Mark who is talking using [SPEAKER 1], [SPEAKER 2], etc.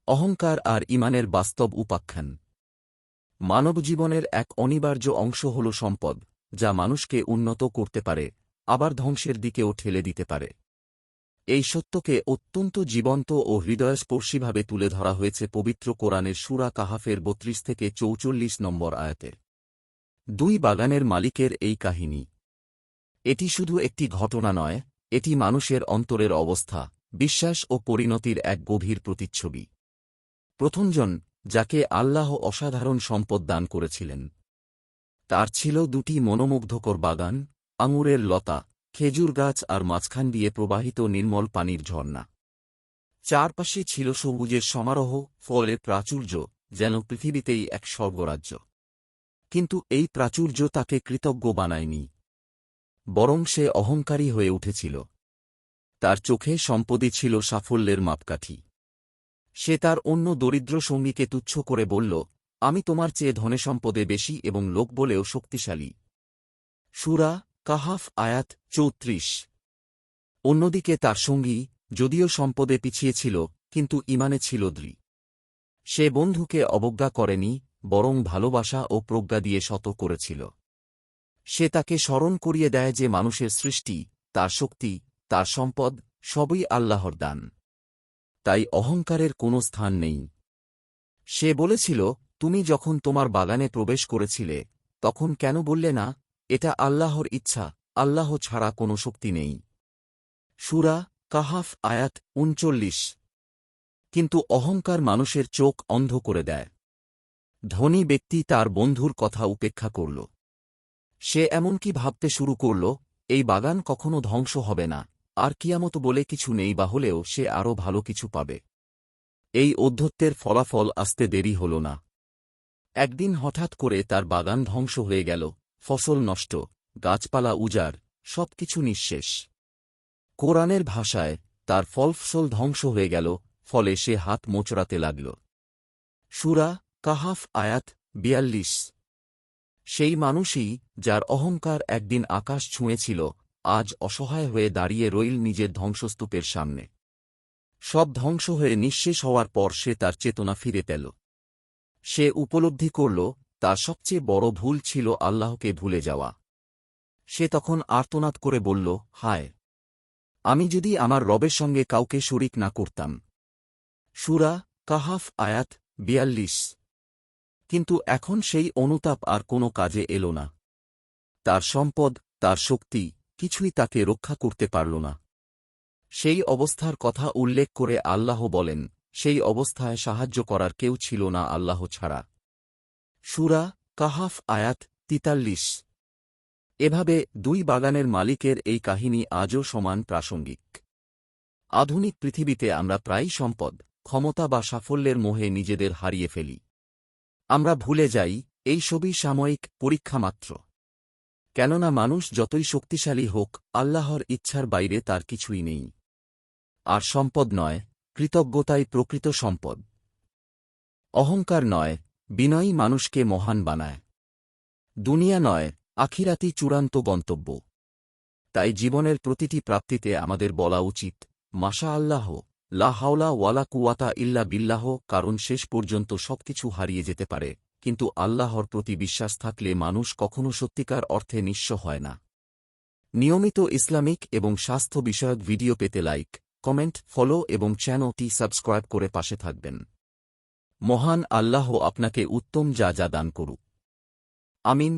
[SPEAKER 1] অহংকার আর ঈমানের বাস্তব উপাখ্যান। মানবজীবনের এক অনিবার্য অংশ হল সম্পদ, যা মানুষকে উন্নত করতে পারে, আবার ধ্বংসের দিকেও ঠেলে দিতে পারে। এই সত্যকে অত্যন্ত জীবন্ত ও হৃদয়স্পর্শীভাবে তুলে ধরা হয়েছে পবিত্র কোরআনের সূরা কাহাফের 32 থেকে 44 নম্বর আয়াতে। দুই বাগানের মালিকের এই কাহিনী। এটি শুধু একটি ঘটনা নয়, এটি মানুষের অন্তরের অবস্থা, বিশ্বাস ও পরিণতির এক গভীর প্রতিচ্ছবি। প্রথমজন, যাকে আল্লাহ অসাধারণ সম্পদ দান করেছিলেন, তার ছিল দুটি মনোমুগ্ধকর বাগান, আঙুরের লতা, খেজুর গাছ আর মাঝখান দিয়ে প্রবাহিত নির্মল পানির ঝর্ণা। চারপাশে ছিল সবুজের সমারোহ, ফলের প্রাচুর্য, যেন পৃথিবীতেই এক স্বর্গরাজ্য। কিন্তু এই প্রাচুর্য তাকে কৃতজ্ঞ বানায়নি, বরং সে অহংকারী হয়ে উঠেছিল। তার চোখে সম্পদই ছিল সাফল্যের মাপকাঠি। সে তার অন্য দরিদ্র সঙ্গীকে তুচ্ছ করে বলল, আমি তোমার চেয়ে ধনে সম্পদে বেশি এবং লোক বলেও শক্তিশালী। সূরা কাহাফ আয়াত 34। অন্যদিকে তার সঙ্গী, যদিও সম্পদে পিছিয়ে ছিল, কিন্তু ঈমানে ছিল দৃঢ়। সে বন্ধুকে অবজ্ঞা করেনি, বরং ভালোবাসা ও প্রজ্ঞা দিয়ে শত করেছিল। সে তাকে স্মরণ করিয়ে দেয় যে মানুষের সৃষ্টি, তার শক্তি, তার সম্পদ, সবই আল্লাহর দান। তাই অহংকারের কোনো স্থান নেই। সে বলেছিল, তুমি যখন তোমার বাগানে প্রবেশ করেছিলে, তখন কেন বললে না, এটা আল্লাহর ইচ্ছা, আল্লাহ ছাড়া কোনো শক্তি নেই। সূরা কাহাফ আয়াত 39। কিন্তু অহংকার মানুষের চোখ অন্ধ করে দেয়। ধনী ব্যক্তি তার বন্ধুর কথা উপেক্ষা করল। সে এমনকি ভাবতে শুরু করল, এই বাগান কখনো ধ্বংস হবে না, আর কিয়ামত বলে কিছু নেই, বা হলেও সে আরও ভালো কিছু পাবে। এই ঔদ্ধত্যের ফলাফল আসতে দেরি হল না। একদিন হঠাৎ করে তার বাগান ধ্বংস হয়ে গেল, ফসল নষ্ট, গাছপালা উজাড়, সবকিছু নিঃশেষ। কোরআনের ভাষায়, তার ফসল ধ্বংস হয়ে গেল, ফলে সে হাত মোচড়াতে লাগল। সূরা কাহাফ আয়াত 42। সেই মানুষই, যার অহংকার একদিন আকাশ ছুঁয়েছিল, আজ অসহায় হয়ে দাঁড়িয়ে রইল নিজের ধ্বংসস্তূপের সামনে। সব ধ্বংস হয়ে নিঃশেষ হওয়ার পর সে তার চেতনা ফিরে পেল। সে উপলব্ধি করল, তার সবচেয়ে বড় ভুল ছিল আল্লাহকে ভুলে যাওয়া। সে তখন আর্তনাদ করে বলল, হায়, আমি যদি আমার রবের সঙ্গে কাউকে শরিক না করতাম। সূরা কাহাফ আয়াত 42। কিন্তু এখন সেই অনুতাপ আর কোনো কাজে এল না। তার সম্পদ, তার শক্তি, কিছুই তাকে রক্ষা করতে পারল না। সেই অবস্থার কথা উল্লেখ করে আল্লাহ বলেন, সেই অবস্থায় সাহায্য করার কেউ ছিল না আল্লাহ ছাড়া। সূরা কাহাফ আয়াত 43। এভাবে দুই বাগানের মালিকের এই কাহিনী আজও সমান প্রাসঙ্গিক। আধুনিক পৃথিবীতে আমরা প্রায়ই সম্পদ, ক্ষমতা বা সাফল্যের মোহে নিজেদের হারিয়ে ফেলি। আমরা ভুলে যাই, এই সবই সাময়িক পরীক্ষা মাত্র। কেননা মানুষ যতই শক্তিশালী হোক, আল্লাহর ইচ্ছার বাইরে তার কিছুই নেই। আর সম্পদ নয়, কৃতজ্ঞতাই প্রকৃত সম্পদ। অহংকার নয়, বিনয়ী মানুষকে মহান বানায়। দুনিয়া নয়, আখিরাতই চূড়ান্ত গন্তব্য। তাই জীবনের প্রতিটি প্রাপ্তিতে আমাদের বলা উচিত, মাশা আল্লাহ, লা হাওলা ওয়ালা কুওয়াতা ইল্লা বিল্লাহ, কারণ শেষ পর্যন্ত সবকিছু হারিয়ে যেতে পারে, কিন্তু আল্লাহর প্রতি বিশ্বাস থাকলে মানুষ কখনো সত্যিকার অর্থে নিঃস্ব হয় না। নিয়মিত ইসলামিক এবং স্বাস্থ্য বিষয়ক ভিডিও পেতে লাইক, কমেন্ট, ফলো এবং চ্যানেলটি সাবস্ক্রাইব করে পাশে থাকবেন। মহান আল্লাহ আপনাকে উত্তম যা দান করুক। আমিন।